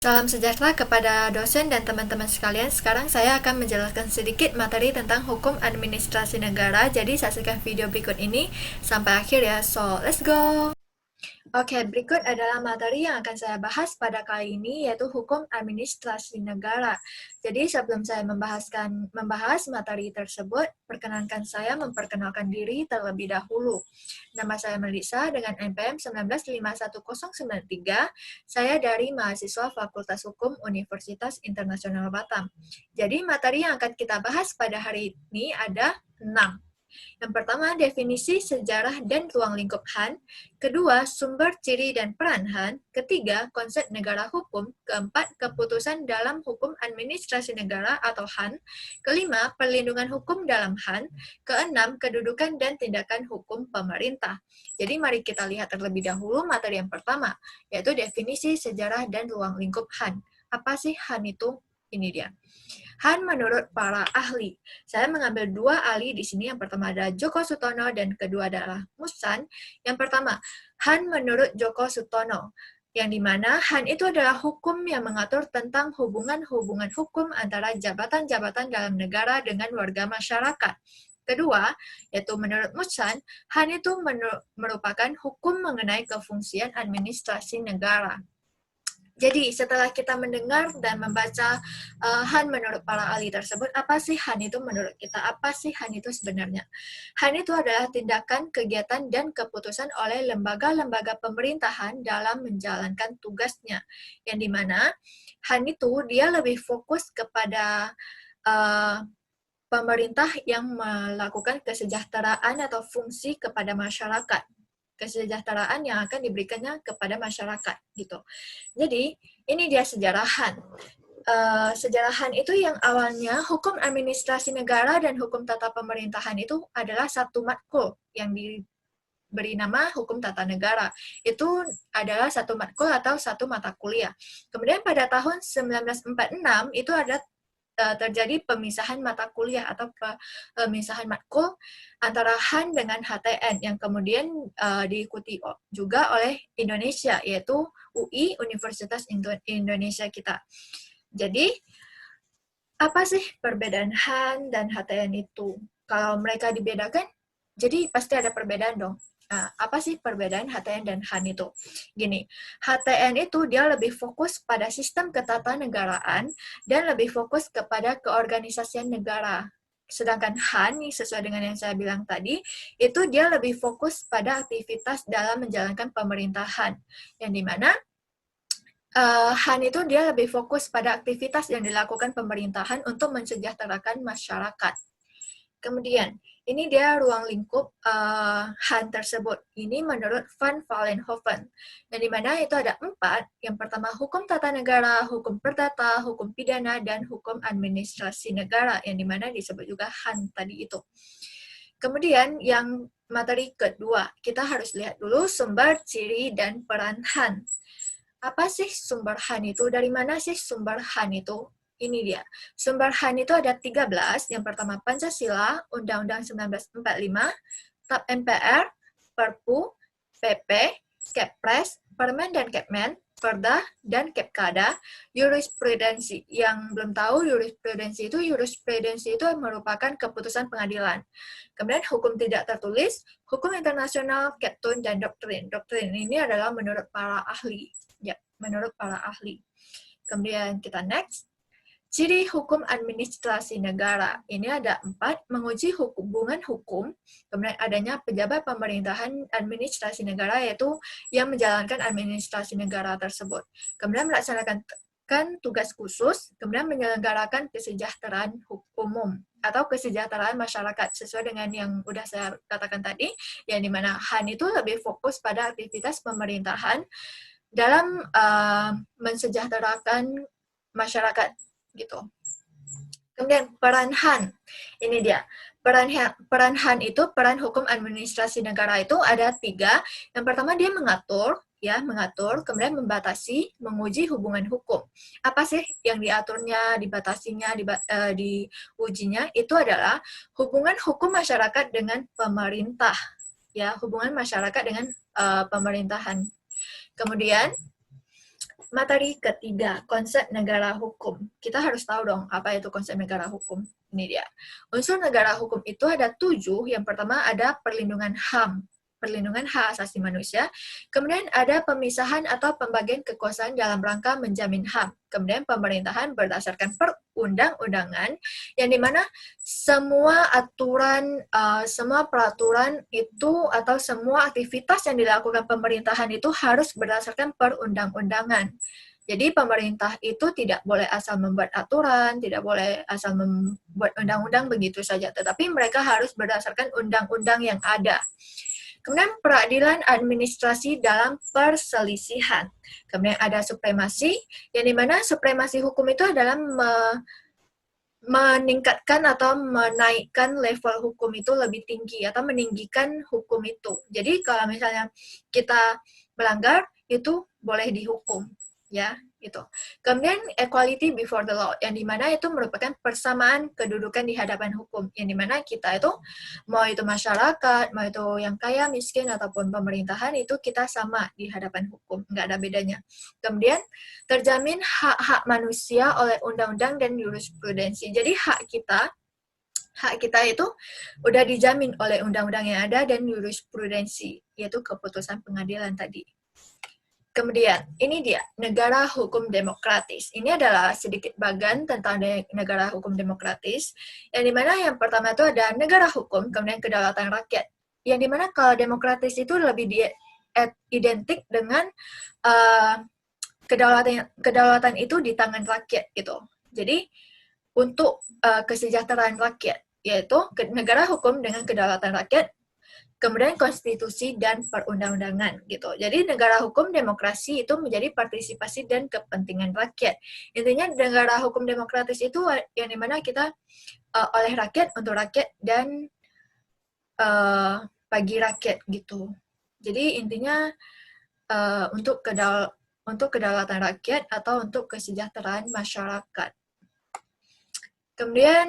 Salam sejahtera kepada dosen dan teman-teman sekalian. Sekarang saya akan menjelaskan sedikit materi tentang hukum administrasi negara. Jadi saksikan video berikut ini sampai akhir ya. So, let's go! Oke, berikut adalah materi yang akan saya bahas pada kali ini, yaitu hukum administrasi negara. Jadi sebelum saya membahas materi tersebut, perkenankan saya memperkenalkan diri terlebih dahulu. Nama saya Melisa dengan NPM 1951093. Saya dari mahasiswa Fakultas Hukum Universitas Internasional Batam. Jadi materi yang akan kita bahas pada hari ini ada 6. Yang pertama, definisi sejarah dan ruang lingkup HAN. Kedua, sumber, ciri, dan peran HAN. Ketiga, konsep negara hukum. Keempat, keputusan dalam hukum administrasi negara atau HAN. Kelima, perlindungan hukum dalam HAN. Keenam, kedudukan dan tindakan hukum pemerintah. Jadi mari kita lihat terlebih dahulu materi yang pertama, yaitu definisi sejarah dan ruang lingkup HAN. Apa sih HAN itu? Ini dia. HAN menurut para ahli. Saya mengambil 2 ahli di sini. Yang pertama adalah Djoko Sutono dan kedua adalah Musan. Yang pertama, HAN menurut Djoko Sutono. Yang dimana HAN itu adalah hukum yang mengatur tentang hubungan-hubungan hukum antara jabatan-jabatan dalam negara dengan warga masyarakat. Kedua, yaitu menurut Musan, HAN itu merupakan hukum mengenai kefungsian administrasi negara. Jadi, setelah kita mendengar dan membaca HAN menurut para ahli tersebut, apa sih HAN itu menurut kita? Apa sih HAN itu sebenarnya? HAN itu adalah tindakan, kegiatan, dan keputusan oleh lembaga-lembaga pemerintahan dalam menjalankan tugasnya. Yang dimana HAN itu dia lebih fokus kepada pemerintah yang melakukan kesejahteraan atau fungsi kepada masyarakat. Kesejahteraan yang akan diberikannya kepada masyarakat gitu. Jadi ini dia sejarah HAN. Sejarah HAN itu yang awalnya hukum administrasi negara dan hukum tata pemerintahan itu adalah satu matkul yang diberi nama hukum tata negara. Itu adalah satu matkul atau satu mata kuliah. Kemudian pada tahun 1946 itu ada terjadi pemisahan mata kuliah atau pemisahan matkul antara HAN dengan HTN yang kemudian diikuti juga oleh Indonesia, yaitu UI, Universitas Indonesia kita. Jadi, apa sih perbedaan HAN dan HTN itu? Kalau mereka dibedakan, jadi pasti ada perbedaan dong. Nah, apa sih perbedaan HTN dan HAN itu? Gini, HTN itu dia lebih fokus pada sistem ketatanegaraan dan lebih fokus kepada keorganisasian negara. Sedangkan HAN, sesuai dengan yang saya bilang tadi, itu dia lebih fokus pada aktivitas dalam menjalankan pemerintahan. Yang dimana HAN itu dia lebih fokus pada aktivitas yang dilakukan pemerintahan untuk mensejahterakan masyarakat. Kemudian, ini dia ruang lingkup HAN tersebut. Ini menurut Van Vollenhoven. Yang dimana itu ada 4. Yang pertama, hukum tata negara, hukum perdata, hukum pidana, dan hukum administrasi negara. Yang dimana disebut juga HAN tadi itu. Kemudian, yang materi kedua, kita harus lihat dulu sumber, ciri, dan peran HAN. Apa sih sumber HAN itu? Dari mana sih sumber HAN itu? Ini dia. Sumber HAN itu ada 13. Yang pertama Pancasila, Undang-Undang 1945, TAP MPR, Perpu, PP, Kepres, Permen dan Kepmen, Perda, dan Kepkada, jurisprudensi. Yang belum tahu jurisprudensi itu merupakan keputusan pengadilan. Kemudian hukum tidak tertulis, hukum internasional, Keptun, dan doktrin. Doktrin ini adalah menurut para ahli. Ya, menurut para ahli. Kemudian kita next. Ciri hukum administrasi negara. Ini ada 4, menguji hubungan hukum, kemudian adanya pejabat pemerintahan administrasi negara, yaitu yang menjalankan administrasi negara tersebut. Kemudian melaksanakan tugas khusus, kemudian menyelenggarakan kesejahteraan umum atau kesejahteraan masyarakat, sesuai dengan yang udah saya katakan tadi, yang dimana HAN itu lebih fokus pada aktivitas pemerintahan dalam mensejahterakan masyarakat gitu. Kemudian peran HAN, ini dia. Peran HAN itu, peran hukum administrasi negara itu ada 3. Yang pertama dia mengatur, kemudian membatasi, menguji hubungan hukum. Apa sih yang diaturnya, dibatasinya, diujinya? Itu adalah hubungan hukum masyarakat dengan pemerintah. Ya, hubungan masyarakat dengan pemerintahan. Kemudian Materi ketiga, konsep negara hukum. Kita harus tahu dong apa itu konsep negara hukum. Ini dia. Unsur negara hukum itu ada 7. Yang pertama ada perlindungan HAM, perlindungan hak asasi manusia. Kemudian ada pemisahan atau pembagian kekuasaan dalam rangka menjamin HAM. Kemudian pemerintahan berdasarkan perundang-undangan, yang dimana semua aturan, semua peraturan itu atau semua aktivitas yang dilakukan pemerintahan itu harus berdasarkan perundang-undangan. Jadi pemerintah itu tidak boleh asal membuat aturan, tidak boleh asal membuat undang-undang begitu saja, tetapi mereka harus berdasarkan undang-undang yang ada. Kemudian peradilan administrasi dalam perselisihan. Kemudian ada supremasi, yang dimana supremasi hukum itu adalah meningkatkan atau menaikkan level hukum itu lebih tinggi atau meninggikan hukum itu. Jadi kalau misalnya kita melanggar, itu boleh dihukum, ya, itu. Kemudian equality before the law, yang dimana itu merupakan persamaan kedudukan di hadapan hukum, yang dimana kita itu, mau itu masyarakat, mau itu yang kaya, miskin, ataupun pemerintahan, itu kita sama di hadapan hukum, nggak ada bedanya. Kemudian terjamin hak-hak manusia oleh undang-undang dan jurisprudensi. Jadi hak kita itu udah dijamin oleh undang-undang yang ada dan jurisprudensi, yaitu keputusan pengadilan tadi. Kemudian, ini dia, negara hukum demokratis. Ini adalah sedikit bagan tentang negara hukum demokratis, yang dimana yang pertama itu ada negara hukum, kemudian kedaulatan rakyat. Yang dimana kalau demokratis itu lebih identik dengan kedaulatan itu di tangan rakyat gitu. Jadi, untuk kesejahteraan rakyat, yaitu negara hukum dengan kedaulatan rakyat, kemudian konstitusi dan perundang-undangan gitu. Jadi negara hukum demokrasi itu menjadi partisipasi dan kepentingan rakyat. Intinya negara hukum demokratis itu yang dimana kita oleh rakyat, untuk rakyat, dan bagi rakyat gitu. Jadi intinya untuk kedaulatan rakyat atau untuk kesejahteraan masyarakat. Kemudian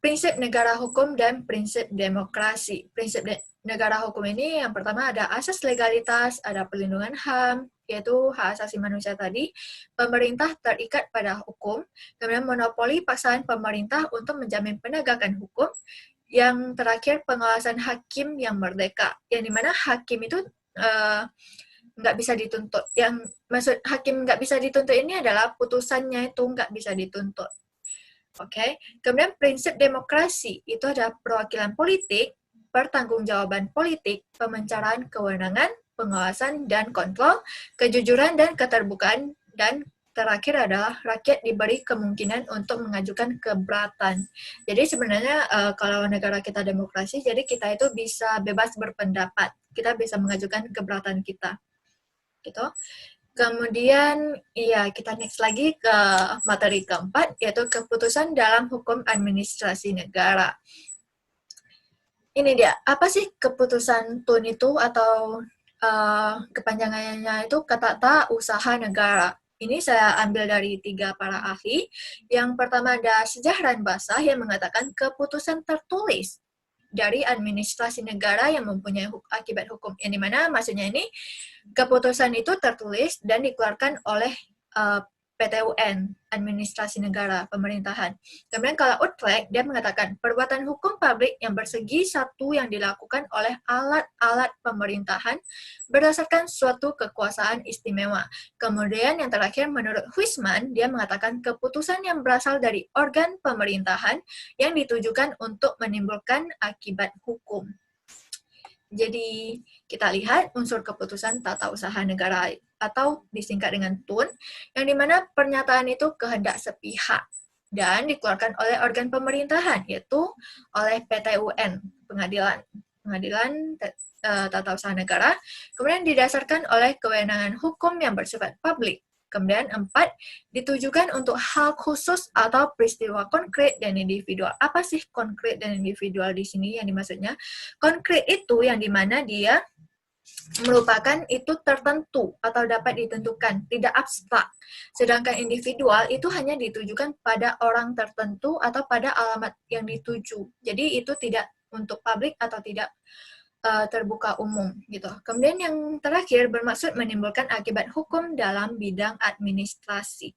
prinsip negara hukum dan prinsip demokrasi. Prinsip negara hukum ini yang pertama ada asas legalitas, ada perlindungan HAM, yaitu hak asasi manusia tadi, pemerintah terikat pada hukum, kemudian monopoli paksaan pemerintah untuk menjamin penegakan hukum, yang terakhir pengawasan hakim yang merdeka, yang dimana hakim itu nggak bisa dituntut. Yang maksud hakim nggak bisa dituntut ini adalah putusannya itu nggak bisa dituntut. Oke, kemudian prinsip demokrasi itu ada perwakilan politik, pertanggungjawaban politik, pemencaraan kewenangan, pengawasan dan kontrol, kejujuran dan keterbukaan, dan terakhir adalah rakyat diberi kemungkinan untuk mengajukan keberatan. Jadi sebenarnya kalau negara kita demokrasi, jadi kita itu bisa bebas berpendapat, kita bisa mengajukan keberatan kita, gitu. Kemudian, iya, kita next lagi ke materi keempat, yaitu keputusan dalam hukum administrasi negara. Ini dia, apa sih keputusan TUN itu, atau kepanjangannya itu kata tak usaha negara. Ini saya ambil dari 3 para ahli. Yang pertama ada Sejahran Basah yang mengatakan keputusan tertulis dari administrasi negara yang mempunyai akibat hukum. Yang dimana maksudnya ini, keputusan itu tertulis dan dikeluarkan oleh PTUN, administrasi negara, pemerintahan. Kemudian kalau Utrecht, dia mengatakan perbuatan hukum publik yang bersegi satu yang dilakukan oleh alat-alat pemerintahan berdasarkan suatu kekuasaan istimewa. Kemudian yang terakhir menurut Huisman, dia mengatakan keputusan yang berasal dari organ pemerintahan yang ditujukan untuk menimbulkan akibat hukum. Jadi kita lihat unsur keputusan tata usaha negara atau disingkat dengan TUN, yang dimana pernyataan itu kehendak sepihak dan dikeluarkan oleh organ pemerintahan, yaitu oleh PTUN, Pengadilan Tata Usaha Negara, kemudian didasarkan oleh kewenangan hukum yang bersifat publik. Kemudian 4, ditujukan untuk hal khusus atau peristiwa konkret dan individual. Apa sih konkret dan individual di sini yang dimaksudnya? Konkret itu yang dimana dia merupakan itu tertentu atau dapat ditentukan, tidak abstrak. Sedangkan individual itu hanya ditujukan pada orang tertentu atau pada alamat yang dituju. Jadi itu tidak untuk publik atau tidak terbuka umum gitu. Kemudian yang terakhir bermaksud menimbulkan akibat hukum dalam bidang administrasi.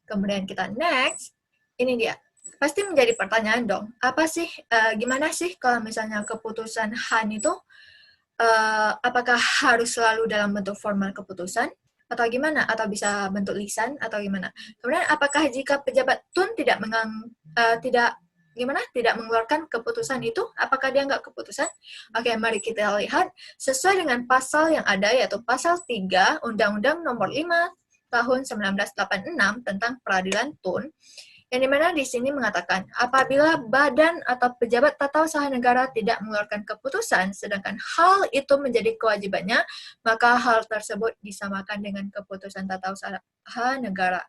Kemudian kita next, ini dia. Pasti menjadi pertanyaan dong, apa sih, gimana sih kalau misalnya keputusan HAN itu, apakah harus selalu dalam bentuk formal keputusan, atau gimana? Atau bisa bentuk lisan, atau gimana? Kemudian apakah jika pejabat TUN tidak tidak mengeluarkan keputusan itu, apakah dia nggak keputusan? Oke, mari kita lihat sesuai dengan pasal yang ada, yaitu pasal 3 Undang-Undang Nomor 5 tahun 1986 tentang peradilan TUN, yang dimana di sini mengatakan apabila badan atau pejabat tata usaha negara tidak mengeluarkan keputusan, sedangkan hal itu menjadi kewajibannya, maka hal tersebut disamakan dengan keputusan tata usaha negara.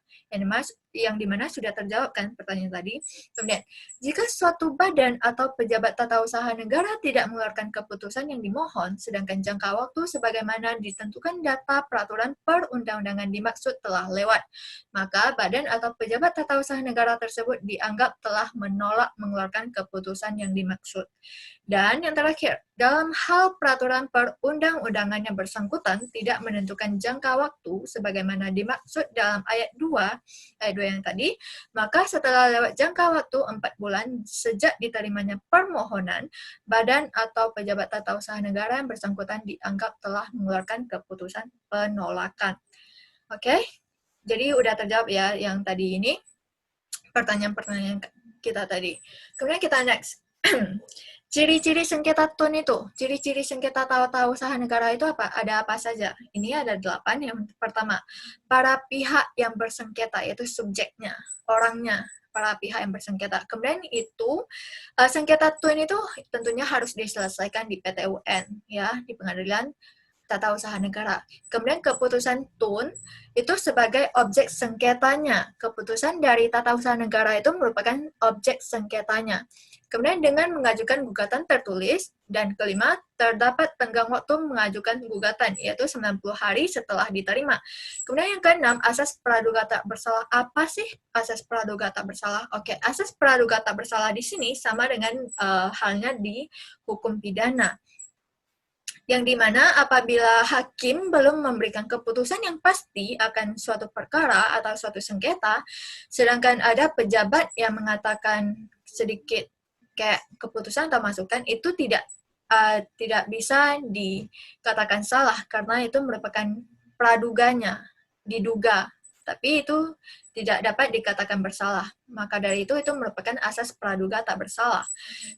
Yang dimana sudah terjawabkan pertanyaan tadi. Kemudian, jika suatu badan atau pejabat tata usaha negara tidak mengeluarkan keputusan yang dimohon, sedangkan jangka waktu sebagaimana ditentukan data peraturan perundang-undangan dimaksud telah lewat, maka badan atau pejabat tata usaha negara tersebut dianggap telah menolak mengeluarkan keputusan yang dimaksud. Dan yang terakhir, dalam hal peraturan perundang-undangan yang bersangkutan tidak menentukan jangka waktu sebagaimana dimaksud dalam ayat 2 yang tadi, maka setelah lewat jangka waktu 4 bulan sejak diterimanya permohonan, badan atau pejabat tata usaha negara yang bersangkutan dianggap telah mengeluarkan keputusan penolakan. Oke? Jadi udah terjawab ya yang tadi ini, pertanyaan-pertanyaan kita tadi. Kemudian kita next. Ciri-ciri sengketa TUN itu, ciri-ciri sengketa tata usaha negara itu apa? Ada apa saja? Ini ada 8. Yang pertama, para pihak yang bersengketa, yaitu subjeknya, orangnya, para pihak yang bersengketa. Kemudian itu, sengketa TUN itu tentunya harus diselesaikan di PT UN, ya, di pengadilan tata usaha negara. Kemudian keputusan TUN itu sebagai objek sengketanya. Keputusan dari tata usaha negara itu merupakan objek sengketanya. Kemudian dengan mengajukan gugatan tertulis, dan kelima, terdapat tenggang waktu mengajukan gugatan, yaitu 90 hari setelah diterima. Kemudian yang keenam, asas praduga tak bersalah. Apa sih asas praduga tak bersalah? Oke, asas praduga tak bersalah di sini sama dengan halnya di hukum pidana, yang dimana apabila hakim belum memberikan keputusan yang pasti akan suatu perkara atau suatu sengketa, sedangkan ada pejabat yang mengatakan sedikit kayak keputusan atau masukan, itu tidak bisa dikatakan salah karena itu merupakan praduganya, diduga, tapi itu tidak dapat dikatakan bersalah. Maka dari itu merupakan asas praduga tak bersalah.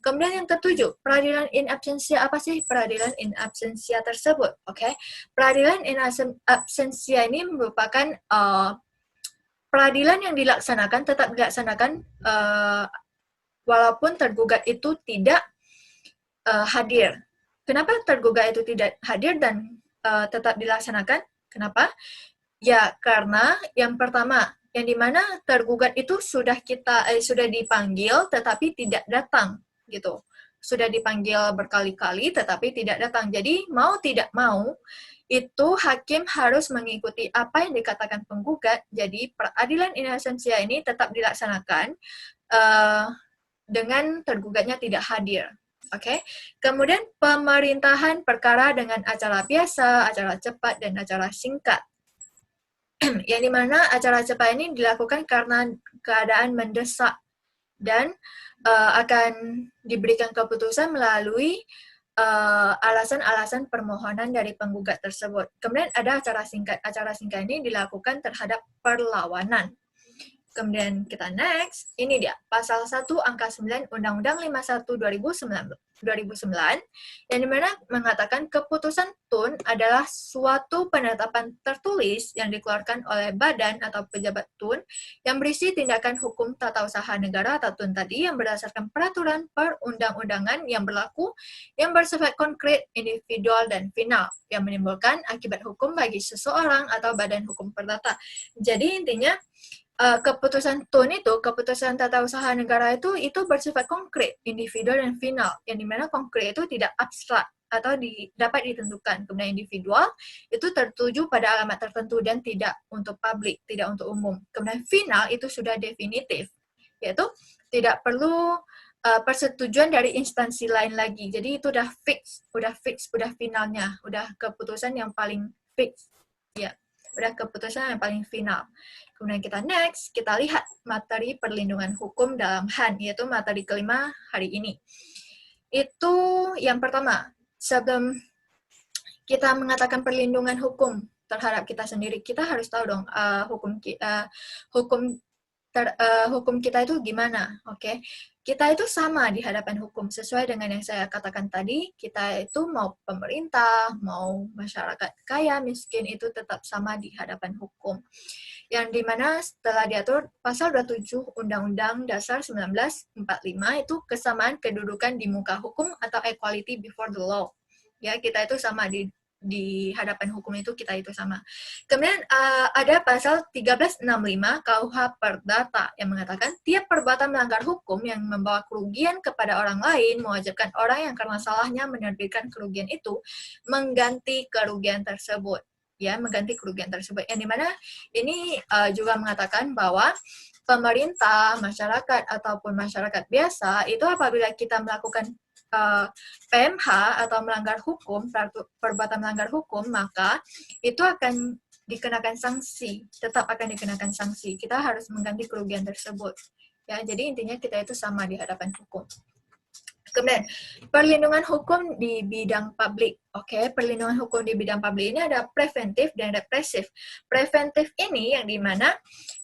Kemudian yang ketujuh, peradilan in absentia. Apa sih peradilan in absentia tersebut? Oke, peradilan in absentia ini merupakan peradilan yang tetap dilaksanakan walaupun tergugat itu tidak hadir. Kenapa tergugat itu tidak hadir dan tetap dilaksanakan? Kenapa? Ya, karena yang pertama, yang dimana tergugat itu sudah dipanggil tetapi tidak datang gitu. Sudah dipanggil berkali-kali tetapi tidak datang. Jadi mau tidak mau itu hakim harus mengikuti apa yang dikatakan penggugat. Jadi peradilan in absentia ini tetap dilaksanakan dengan tergugatnya tidak hadir. Oke. Kemudian pemerintahan perkara dengan acara biasa, acara cepat, dan acara singkat. Yang dimana acara cepat ini dilakukan karena keadaan mendesak dan akan diberikan keputusan melalui alasan-alasan permohonan dari penggugat tersebut. Kemudian ada acara singkat. Acara singkat ini dilakukan terhadap perlawanan. Kemudian kita next, ini dia, pasal 1 angka 9 Undang-Undang 51 2009, yang dimana mengatakan keputusan TUN adalah suatu penetapan tertulis yang dikeluarkan oleh badan atau pejabat TUN yang berisi tindakan hukum tata usaha negara atau TUN tadi yang berdasarkan peraturan perundang-undangan yang berlaku yang bersifat konkret, individual, dan final yang menimbulkan akibat hukum bagi seseorang atau badan hukum perdata. Jadi intinya keputusan TUN itu, keputusan tata usaha negara itu bersifat konkret, individual, dan final. Yang dimana konkret itu tidak abstrak atau dapat ditentukan. Kemudian individual itu tertuju pada alamat tertentu dan tidak untuk publik, tidak untuk umum. Kemudian final itu sudah definitif, yaitu tidak perlu persetujuan dari instansi lain lagi. Jadi itu udah fix, udah finalnya, udah keputusan yang paling fix. Ya, udah keputusan yang paling final. Kemudian kita next, kita lihat materi perlindungan hukum dalam HAN, yaitu materi kelima hari ini. Itu yang pertama, sebelum kita mengatakan perlindungan hukum terhadap kita sendiri, kita harus tahu dong hukum kita itu gimana, oke? Kita itu sama di hadapan hukum, sesuai dengan yang saya katakan tadi, kita itu mau pemerintah, mau masyarakat kaya, miskin, itu tetap sama di hadapan hukum. Yang dimana setelah diatur pasal 27 Undang-Undang Dasar 1945 itu kesamaan kedudukan di muka hukum atau equality before the law. Ya, kita itu sama di hadapan hukum itu, kita itu sama. Kemudian ada pasal 1365 KUH Perdata yang mengatakan tiap perbuatan melanggar hukum yang membawa kerugian kepada orang lain mewajibkan orang yang karena salahnya menerbitkan kerugian itu mengganti kerugian tersebut. Ya, mengganti kerugian tersebut. Yang dimana ini juga mengatakan bahwa pemerintah, masyarakat, ataupun masyarakat biasa itu apabila kita melakukan PMH atau melanggar hukum, perbuatan melanggar hukum, maka itu akan dikenakan sanksi, tetap akan dikenakan sanksi. Kita harus mengganti kerugian tersebut. Ya, jadi intinya kita itu sama di hadapan hukum. Kemudian, perlindungan hukum di bidang publik. Oke, perlindungan hukum di bidang publik ini ada preventif dan represif. Preventif ini yang dimana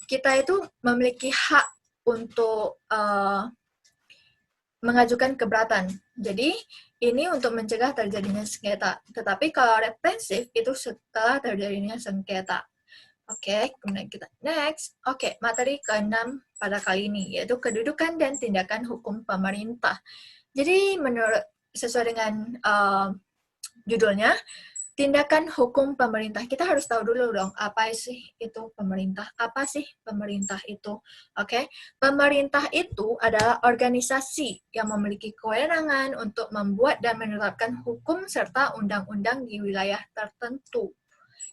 kita itu memiliki hak untuk mengajukan keberatan. Jadi, ini untuk mencegah terjadinya sengketa. Tetapi kalau represif itu setelah terjadinya sengketa. Oke, kemudian kita next. Oke, materi ke-6 pada kali ini, yaitu kedudukan dan tindakan hukum pemerintah. Jadi, sesuai dengan judulnya, tindakan hukum pemerintah. Kita harus tahu dulu dong, apa sih itu pemerintah? Apa sih pemerintah itu? Oke, pemerintah itu adalah organisasi yang memiliki kewenangan untuk membuat dan menerapkan hukum serta undang-undang di wilayah tertentu.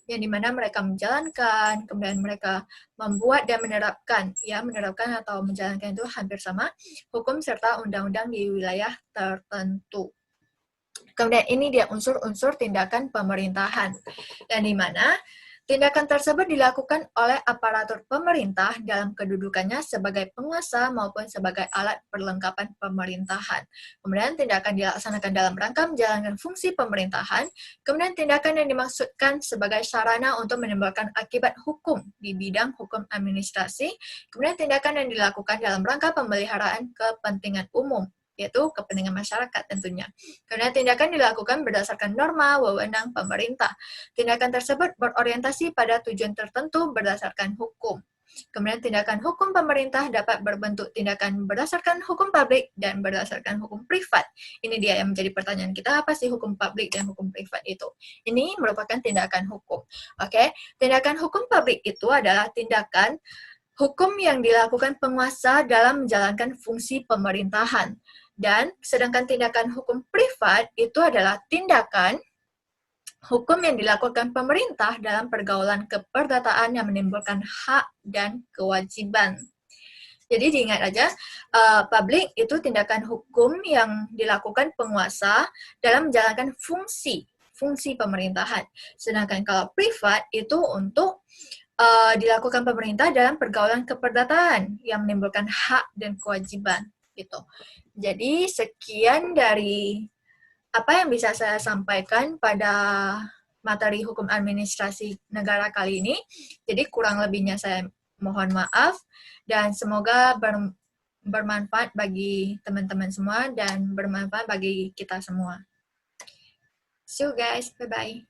Yang dimana mereka menjalankan, kemudian mereka membuat dan menerapkan, ya menerapkan atau menjalankan itu hampir sama, hukum serta undang-undang di wilayah tertentu. Kemudian ini dia unsur-unsur tindakan pemerintahan, yang dimana tindakan tersebut dilakukan oleh aparatur pemerintah dalam kedudukannya sebagai penguasa maupun sebagai alat perlengkapan pemerintahan. Kemudian tindakan dilaksanakan dalam rangka menjalankan fungsi pemerintahan, kemudian tindakan yang dimaksudkan sebagai sarana untuk menimbulkan akibat hukum di bidang hukum administrasi, kemudian tindakan yang dilakukan dalam rangka pemeliharaan kepentingan umum, yaitu kepentingan masyarakat tentunya. Karena tindakan dilakukan berdasarkan norma wewenang pemerintah. Tindakan tersebut berorientasi pada tujuan tertentu berdasarkan hukum. Kemudian tindakan hukum pemerintah dapat berbentuk tindakan berdasarkan hukum publik dan berdasarkan hukum privat. Ini dia yang menjadi pertanyaan kita, apa sih hukum publik dan hukum privat itu? Ini merupakan tindakan hukum. Oke, tindakan hukum publik itu adalah tindakan hukum yang dilakukan penguasa dalam menjalankan fungsi pemerintahan. Dan sedangkan tindakan hukum privat itu adalah tindakan hukum yang dilakukan pemerintah dalam pergaulan keperdataan yang menimbulkan hak dan kewajiban. Jadi diingat aja, publik itu tindakan hukum yang dilakukan penguasa dalam menjalankan fungsi pemerintahan. Sedangkan kalau privat itu untuk dilakukan pemerintah dalam pergaulan keperdataan yang menimbulkan hak dan kewajiban gitu. Jadi sekian dari apa yang bisa saya sampaikan pada materi hukum administrasi negara kali ini. Jadi kurang lebihnya saya mohon maaf dan semoga bermanfaat bagi teman-teman semua dan bermanfaat bagi kita semua. See you guys, bye-bye.